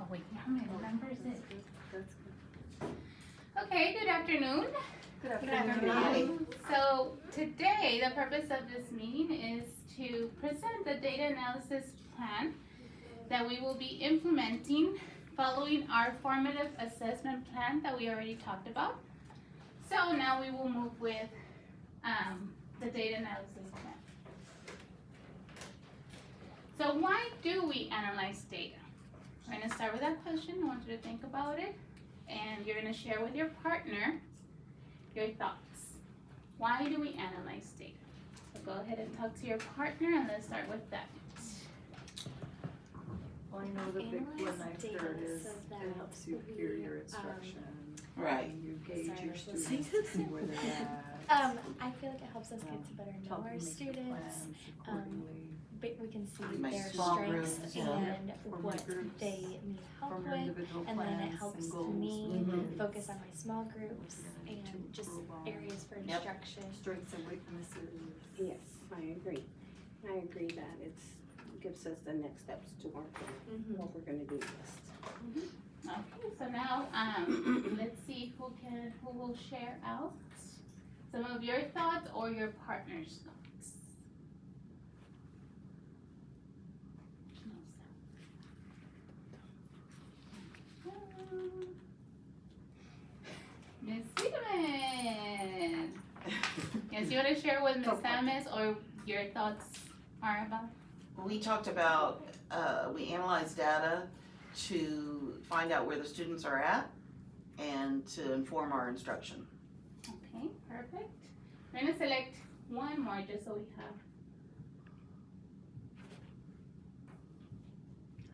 Oh wait, how many members is it? That's good. Okay, good afternoon. Good afternoon. So today, the purpose of this meeting is to present the data analysis plan that we will be implementing following our formative assessment plan that we already talked about. So now we will move with the data analysis plan. So why do we analyze data? We're going to start with that question. I want you to think about it, and you're going to share with your partner your thoughts. Why do we analyze data? So go ahead and talk to your partner, and let's start with that. Well, I know the big Analyze one I data heard is so that it helps you hear we, your instruction. Right. And you gauge Sorry, your I was students, listening. see where they're at. I feel like it helps us get to better know Help our you make your students. plans accordingly. But we can see Make their small strengths groups, and Form what your groups, they need help From your with. individual And then plans it helps and goals. me Mhm. focus on my small groups What you're gonna and need to just improve on. areas for Yep. instruction. Strengths and weaknesses. Yes, I agree. I agree that gives us the next steps to work on Mhm. what we're gonna do next. Okay, so now let's see who will share out some of your thoughts or your partner's thoughts. Miss Wiedemann. Yes, you want to share what Miss Sam is or your thoughts are about? We talked about, we analyze data to find out where the students are at and to inform our instruction. Okay, perfect. We're gonna select one more just so we have.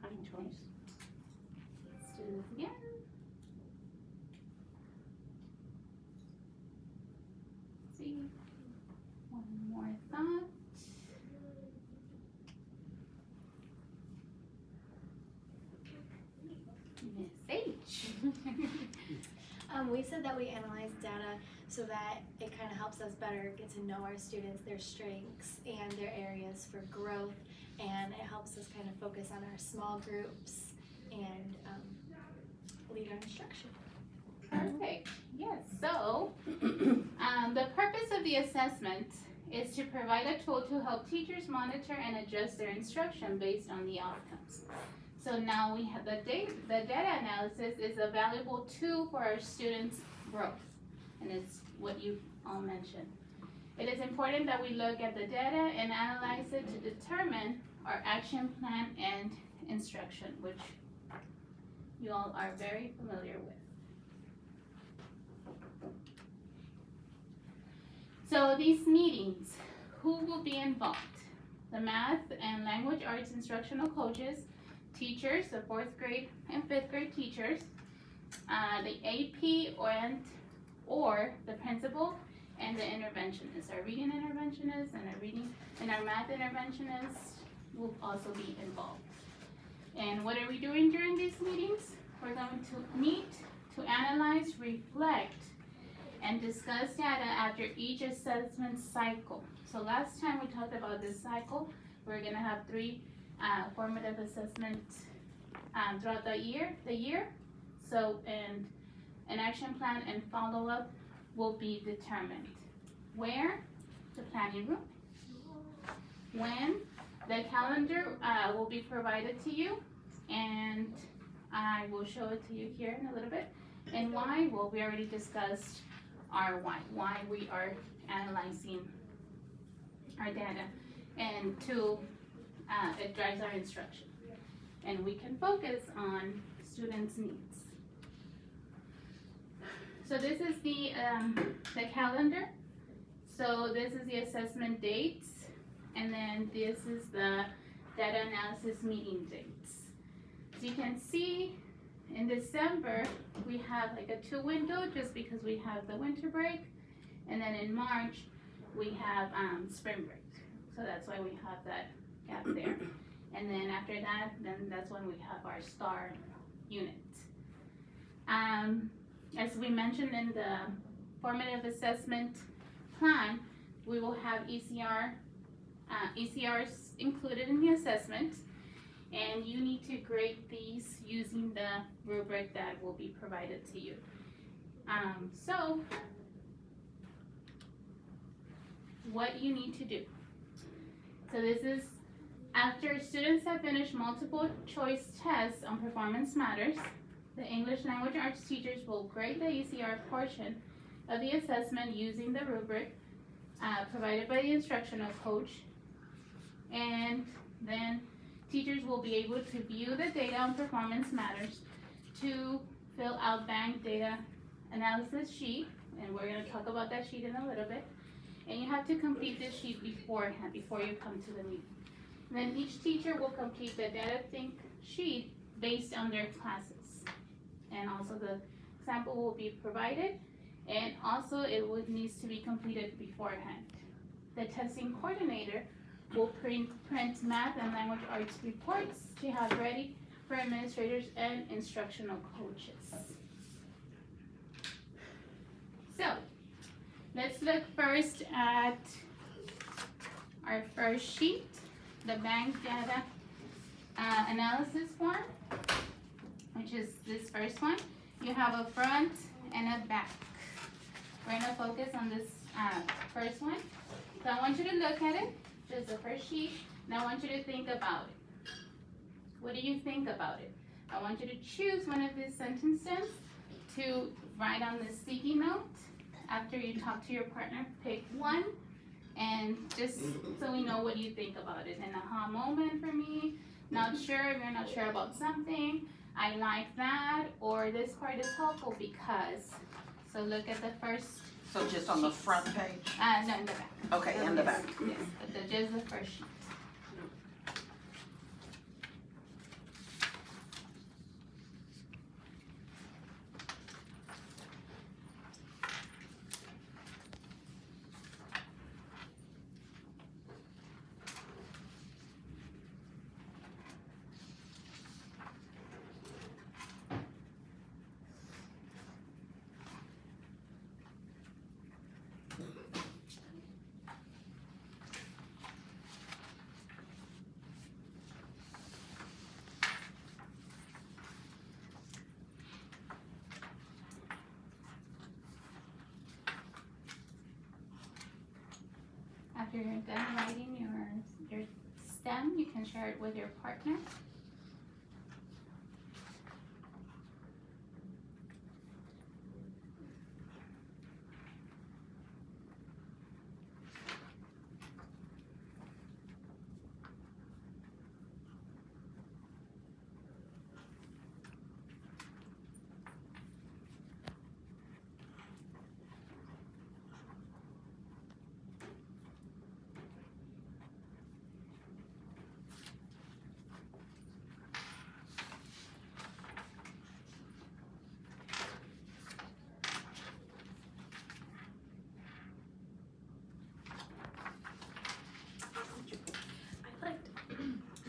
High choice. Let's do this again. See, one more thought. Miss H. We said that we analyze data so that it kind of helps us better get to know our students, their strengths, and their areas for growth. And it helps us kind of focus on our small groups and lead our instruction. Perfect. Yes. So, the purpose of the assessment is to provide a tool to help teachers monitor and adjust their instruction based on the outcomes. So now we have the data analysis is a valuable tool for our students' growth, and it's what you all mentioned. It is important that we look at the data and analyze it to determine our action plan and instruction, which you all are very familiar with. So these meetings, who will be involved? The math and language arts instructional coaches, teachers, the 4th grade and 5th grade teachers, the AP or the principal, and the interventionist. Our reading interventionist and our math interventionist will also be involved. And what are we doing during these meetings? We're going to meet to analyze, reflect, and discuss data after each assessment cycle. So last time we talked about this cycle, we're gonna have 3 formative assessments throughout the year. So, and an action plan and follow-up will be determined. Where? The planning room. When? The calendar will be provided to you, and I will show it to you here in a little bit. And why? Well, we already discussed our why we are analyzing our data, and it drives our instruction, and we can focus on students' needs. So this is the calendar. So this is the assessment dates, and then this is the data analysis meeting dates. So you can see in December, we have like a 2 window just because we have the winter break. And then in March, we have spring break. So that's why we have that gap there. And then after that, then that's when we have our STAR unit. As we mentioned in the formative assessment plan, we will have ECRs included in the assessment. And you need to grade these using the rubric that will be provided to you. So, what you need to do. So this is after students have finished multiple choice tests on performance matters, the English language arts teachers will grade the ECR portion of the assessment using the rubric provided by the instructional coach. And then teachers will be able to view the data on performance matters to fill out bank data analysis sheet, and we're going to talk about that sheet in a little bit. And you have to complete this sheet beforehand, before you come to the meeting. And then each teacher will complete the data think sheet based on their classes. And also the sample will be provided, and also it needs to be completed beforehand. The testing coordinator will print math and language arts reports to have ready for administrators and instructional coaches. So, let's look first at our first sheet, the bank data analysis form, which is this first one. You have a front and a back. We're gonna focus on this first one. So I want you to look at it, just the first sheet, and I want you to think about it. What do you think about it? I want you to choose one of these sentences to write on the sticky note. After you talk to your partner, pick one, and just so we know what you think about it. An aha moment for me, not sure, if you're not sure about something, I like that, or this part is helpful because. So look at the first. So just on the front page? No, in the back. Okay, in the back. Yes, but just the first sheet. After you're done writing your STEM, you can share it with your partner. I liked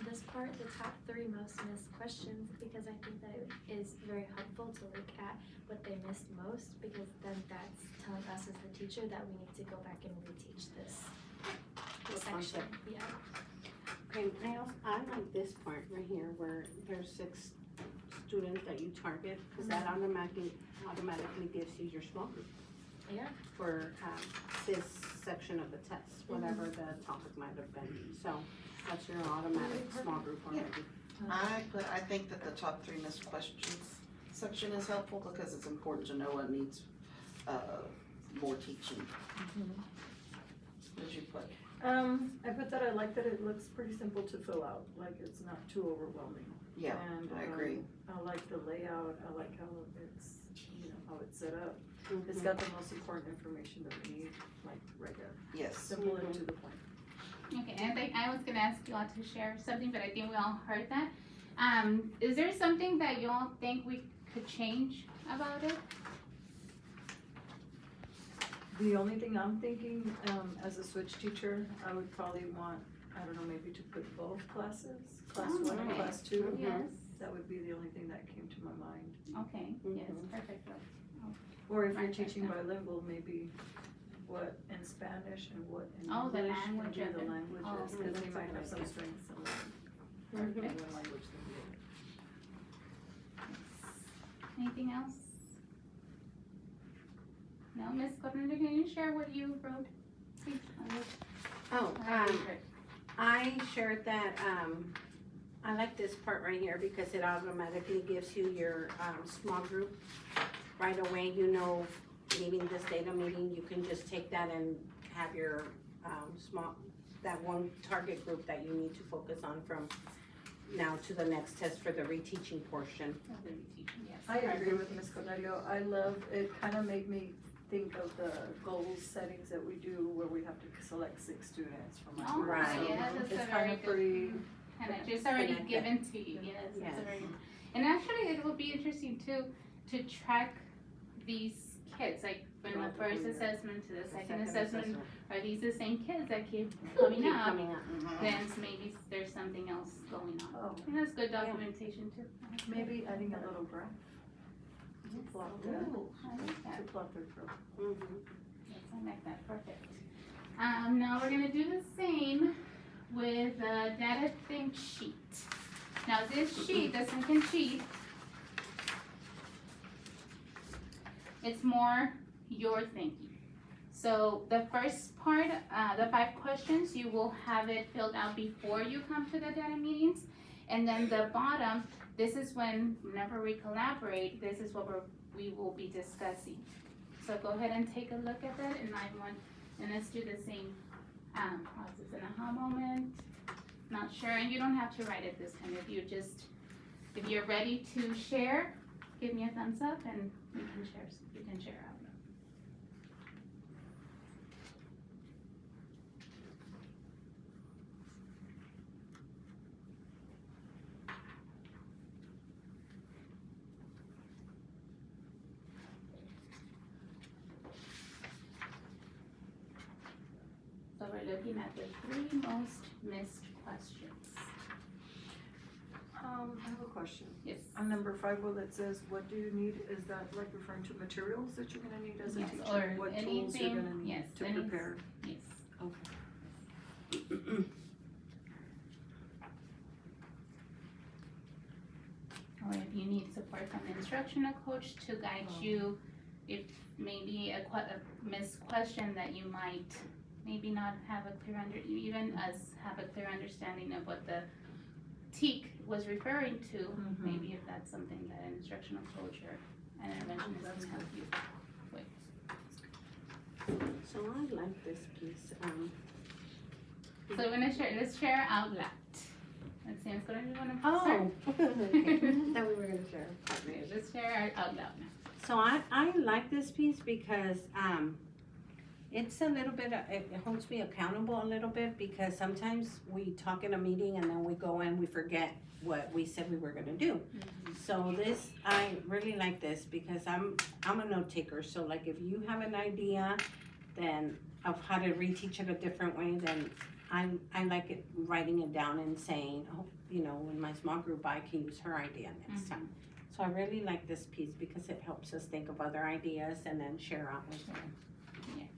this part, the top 3 most missed questions, because I think that it is very helpful to look at what they missed most, because then that's telling us as the teacher that we need to go back and reteach this section. concept. Yeah. Okay, I like this part right here where there's 6 students that you target, because that automatically gives you your small group. Yeah. For this section of the test, whatever the topic might have been. So that's your automatic small group already. I think that the top 3 missed questions section is helpful because it's important to know what needs more teaching. What did you put? I put that I like that it looks pretty simple to fill out, like it's not too overwhelming. Yeah, And, I agree. I like the layout, I like how it's, how it's set up. It's Mhm. got the most important information that we need, like, right there. Yes. Simple and to the point. Okay, and I was gonna ask you all to share something, but I think we all heard that. Is there something that you all think we could change about it? The only thing I'm thinking, as a switch teacher, I would probably want, I don't know, maybe to put both classes, class Oh, 1 and okay. class 2. Yes, That would be the only thing that came to my mind. okay, yes, Mhm. perfect. Or if you're Right, teaching right. bilingual, maybe what in Spanish and what in Oh, the English, language maybe of the it. languages, Oh, because they that's a might good have some idea. strengths and weaknesses. Any Mhm. one language than the other. Anything else? No, Ms. Carpenter, can you share what you wrote? Please, Oh, I read it. I shared that, I like this part right here because it automatically gives you your, small group. Right away, you know, meeting this data meeting, you can just take that and have your, that one target group that you need to focus on from now to the next test for the reteaching portion. Yes. I agree with Ms. Cornelio. I love, it kind of made me think of the goals settings that we do where we have to select 6 students from our Oh, group. Right. So yeah, that's a it's very kind of good- pretty, And it's just already Connected. given to you, yes, it's Yes. a very, and actually it will be interesting too, to track these kids, like from the Throughout the first whole year. assessment to the second Second assessment, are these the same kids that keep coming Keep up? coming up. Then maybe there's something else going on. oh, And that's good documentation too. maybe adding a little graph to plot the, Ooh, I like that. to plot their growth. Mhm. Yes, I like that, perfect. Now we're gonna do the same with the data think sheet. Now this sheet, the second sheet, it's more your thinking. So the first part, the 5 questions, you will have it filled out before you come to the data meetings. And then the bottom, this is whenever we collaborate, this is what we will be discussing. So go ahead and take a look at that, and let's do the same process. An aha moment, not sure, and you don't have to write it this time. If you're ready to share, give me a thumbs up, and you can share out. So we're looking at the 3 most missed questions. I have a question. Yes. On number 5, where it says, what do you need, is that like referring to materials that you're gonna need as a Yes, teacher? or What tools you're anything, gonna need yes, to any- prepare? Yes. Okay. Or if you need support from an instructional coach to guide you, if maybe a missed question that you might maybe not have a clear even us have a clear understanding of what the TEK was referring to, Mhm. maybe if that's something that an instructional coach or an interventionist That's can help you. So I like this piece, So we're gonna share, let's share out loud. Let's see, Ms. Corona, you wanna Oh, start? okay. Thought we were gonna share. Okay, let's share out loud now. So I like this piece because, it's a little bit, it holds me accountable a little bit because sometimes we talk in a meeting and then we go and we forget what we said we were gonna do. So this, I really like this because I'm a note taker, so like if you have an idea then of how to reteach it a different way, then I like it, writing it down and saying, oh, you know, in my small group, I can use her idea next time. So I really like this piece because it helps us think of other ideas and then share out with them. Yes.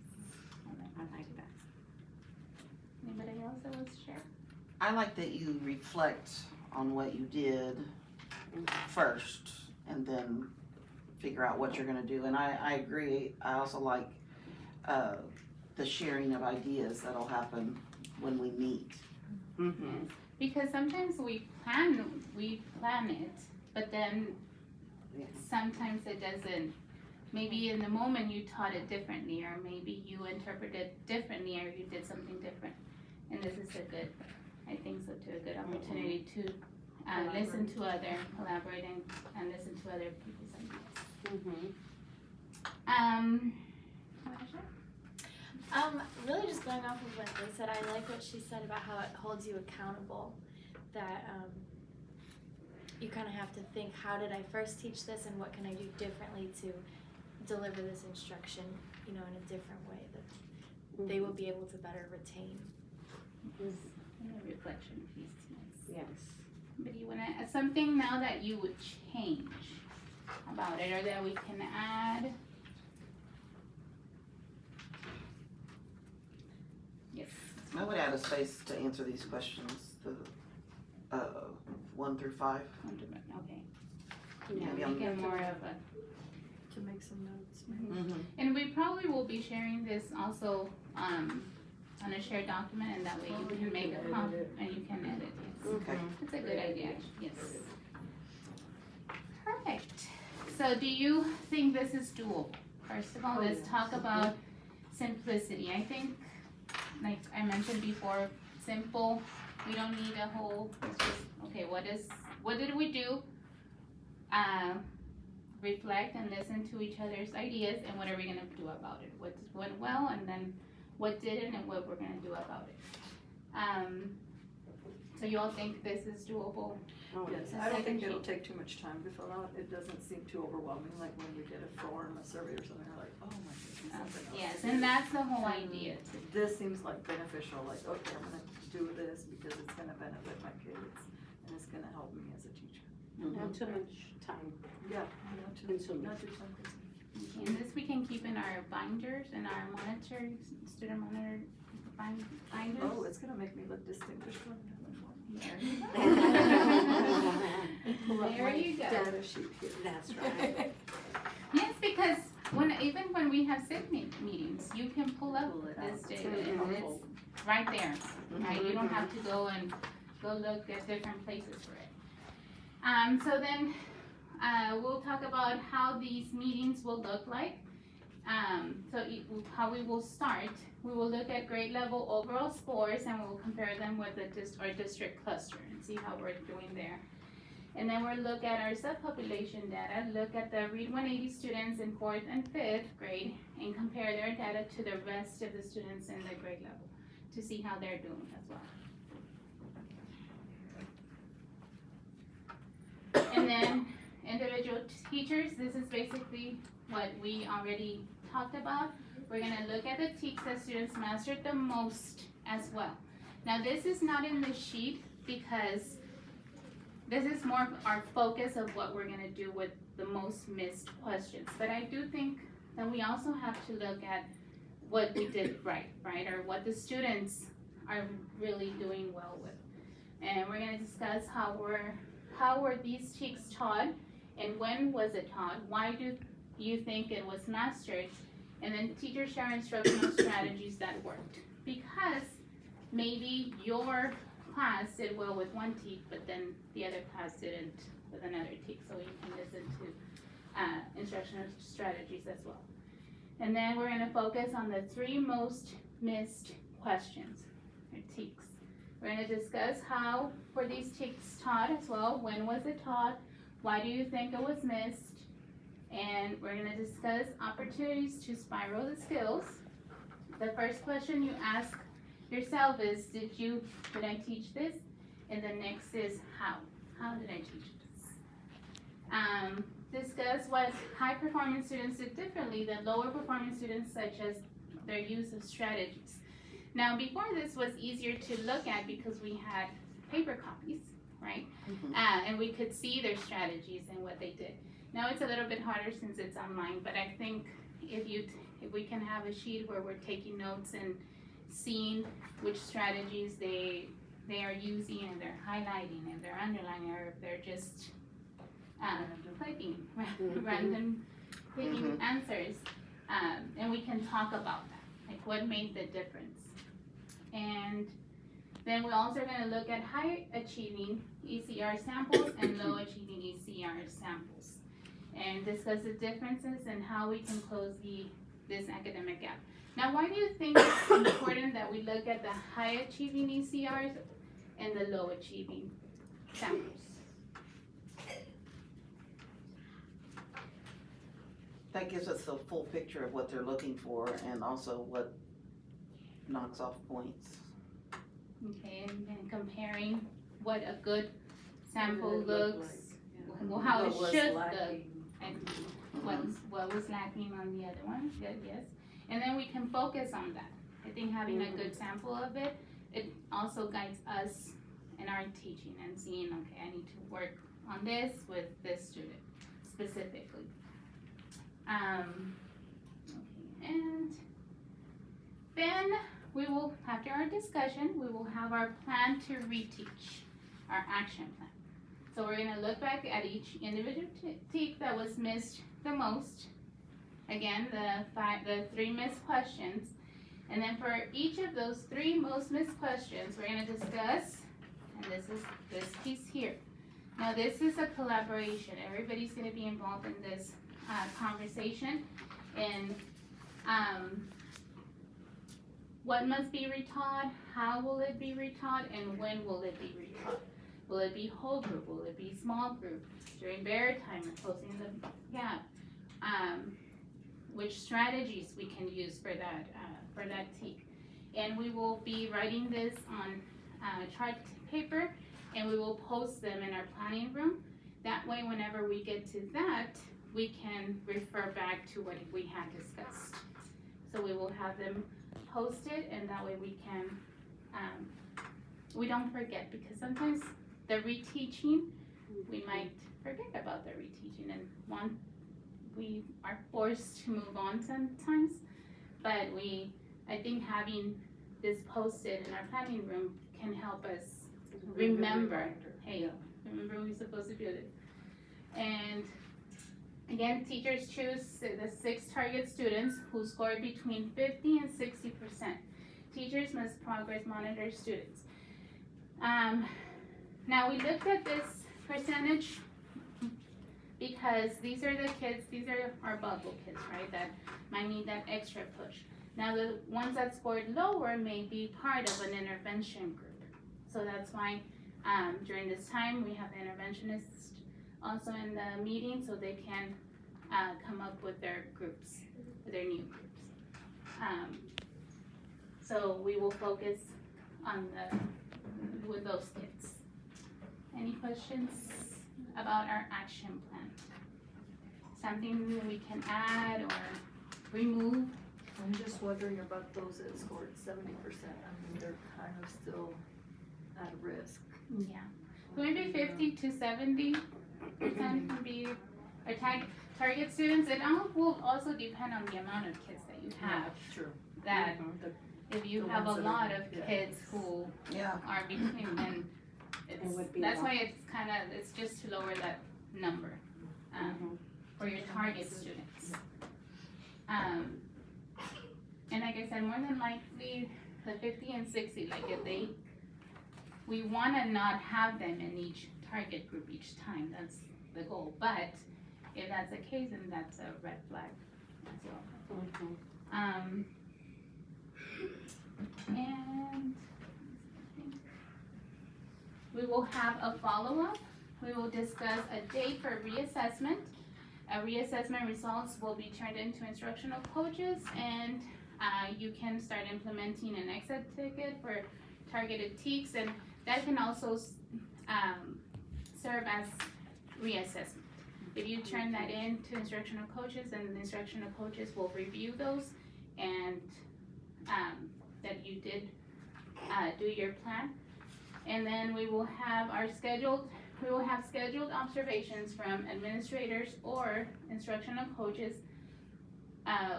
I like that. Anybody else that wants to share? I like that you reflect on what you did first and then figure out what you're gonna do. And I agree, I also like, the sharing of ideas that'll happen when we meet. Mm-hmm. Because sometimes we plan it, but then Yeah. sometimes it doesn't. Maybe in the moment you taught it differently, or maybe you interpreted it differently, or you did something different. And this is a good, I think so too, a good opportunity to listen to collaborate and listen to other people's ideas. Mm-hmm. Wanna share? Really just going off of what they said, I like what she said about how it holds you accountable. That you kind of have to think, how did I first teach this, and what can I do differently to deliver this instruction, you know, in a different way that they will be able to better retain. And a reflection piece, yes. Yes. But you wanna, something now that you would change about it, or that we can add? Yes. I would add a space to answer these questions. 1 through 5. Okay, Yeah, Maybe I'm- make it more of a, To make some notes, maybe. Mhm. and we probably will be sharing this also, on a shared document, and that way you Oh, can you make can a edit it. and you can edit, yes. Okay. That's a good idea, actually, yes. Perfect. So do you think this is doable? First of all, Oh, let's yes. talk about simplicity. I think, like I mentioned before, simple, we don't need a whole, it's just, okay, what did we do? Reflect and listen to each other's ideas, and what are we gonna do about it? What went well, and then what didn't, and what we're gonna do about it. So you all think this is doable? Oh, Yes, The I don't think second it'll sheet. take too much time to fill out. It doesn't seem too overwhelming, like when we get a form, a survey or something, we're like, oh my goodness, something else. Yes, and that's the whole idea too. This seems like beneficial, like, okay, I'm gonna do this because it's gonna benefit my kids and it's gonna help me as a teacher. Not too much time Yeah, not too, consuming. not too time consuming. And this we can keep in our binders and our monitors, student monitor binders. Oh, it's gonna make me look distinguished when I have my form. There you go. Pull up There my you go. data sheet here. That's right. Yes, because even when we have SIP meetings, you can pull up Pull it this out. data It's and helpful. it's right there, right? You don't have to go look at different places for it. So then, we'll talk about how these meetings will look like. How we will start, we will look at grade level overall scores and we'll compare them with our district cluster and see how we're doing there. And then we'll look at our subpopulation data, look at the Read 180 students in 4th and 5th grade and compare their data to the rest of the students in the grade level to see how they're doing as well. And then individual teachers, this is basically what we already talked about. We're gonna look at the TEKS that students mastered the most as well. Now this is not in the sheet because this is more of our focus of what we're gonna do with the most missed questions. But I do think that we also have to look at what we did right, or what the students are really doing well with. And we're gonna discuss how were these TEKS taught and when was it taught? Why do you think it was mastered? And then teachers share instructional strategies that worked. Because maybe your class did well with one TEK, but then the other class didn't with another TEK. So you can listen to instructional strategies as well. And then we're gonna focus on the 3 most missed questions, or TEKs. We're gonna discuss how were these TEKs taught as well, when was it taught, why do you think it was missed, and we're gonna discuss opportunities to spiral the skills. The first question you ask yourself is, did I teach this? And the next is, how did I teach this? Discuss what high performing students did differently than lower performing students, such as their use of strategies. Now, before this was easier to look at because we had paper copies, right? And we could see their strategies and what they did. Now it's a little bit harder since it's online, but I think if we can have a sheet where we're taking notes and seeing which strategies they are using and they're highlighting and they're underlining, or if they're just clicking random picking answers, and we can talk about that, like what made the difference. And then we're also going to look at high achieving ECR samples and low achieving ECR samples, and discuss the differences and how we can close this academic gap. Now, why do you think it's important that we look at the high achieving ECRs and the low achieving samples? That gives us a full picture of what they're looking for and also what knocks off points. Okay, and comparing what a good sample What did it look looks, like? well, how it What was should look, lacking? and what was lacking on the other one. Good, yes. And then we can focus on that. I think having a good sample of it, it also guides us in our teaching and seeing, okay, I need to work on this with this student specifically. Okay, and then we will, after our discussion, we will have our plan to reteach. our action plan. So we're gonna look back at each individual TEK that was missed the most. Again, the 3 missed questions. And then for each of those 3 most missed questions, we're gonna discuss, and this is this piece here. Now this is a collaboration. Everybody's gonna be involved in this conversation. And what must be retaught, how will it be retaught, and when will it be retaught? Will it be whole group? Will it be small group? During bear time and closing the gap? Which strategies we can use for that TEK. And we will be writing this on chart paper, and we will post them in our planning room. That way, whenever we get to that, we can refer back to what we had discussed. So we will have them posted, and that way we can, we don't forget, because sometimes the reteaching, we might forget about the reteaching, and we are forced to move on sometimes, but I think having this posted in our planning room can help us remember, hey, remember we're supposed to do this. And again, teachers choose the 6 target students who score between 50 and 60%. Teachers must progress monitor students. Now we looked at this percentage because these are the kids, these are our bubble kids, right, that might need that extra push. Now the ones that scored lower may be part of an intervention group. So that's why during this time we have the interventionists also in the meeting, so they can come up with their groups, their new groups. So we will focus on with those kids. Any questions about our action plan? Something we can add or remove? I'm just wondering about those that scored 70%. I mean, they're kind of still at risk. Yeah. So maybe 50 to 70% can be our target students. It all will also depend on the amount of kids that you have. True. That if you The have a ones that lot are- of yeah. kids who Yeah. are between, then would be that's more. why it's just to lower that number for your target students. And like I said, more than likely, the 50 and 60, like if we wanna not have them in each target group each time, that's the goal. But if that's the case, then that's a red flag as well. And we will have a follow-up. We will discuss a date for reassessment. Reassessment results will be turned into instructional coaches, and you can start implementing an exit ticket for targeted TEKs, and that can also serve as reassessment. If you turn that in to instructional coaches, then the instructional coaches will review those and that you did do your plan. And then we will have scheduled observations from administrators or instructional coaches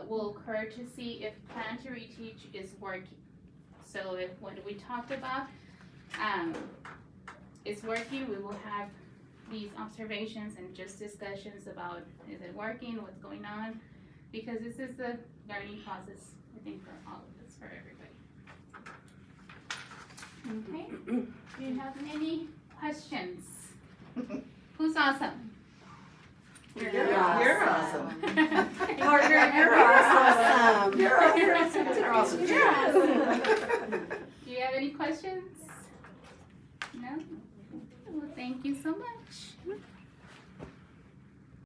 will occur to see if plan to reteach is working. So if what we talked about is working, we will have these observations and just discussions about, is it working, what's going on? Because this is the learning process, I think, for all of us, for everybody. Okay, do you have any questions? Who's awesome? You're awesome. Partner, you're awesome. You're awesome. You're awesome. You're awesome. Do you have any questions? No? Well, thank you so much.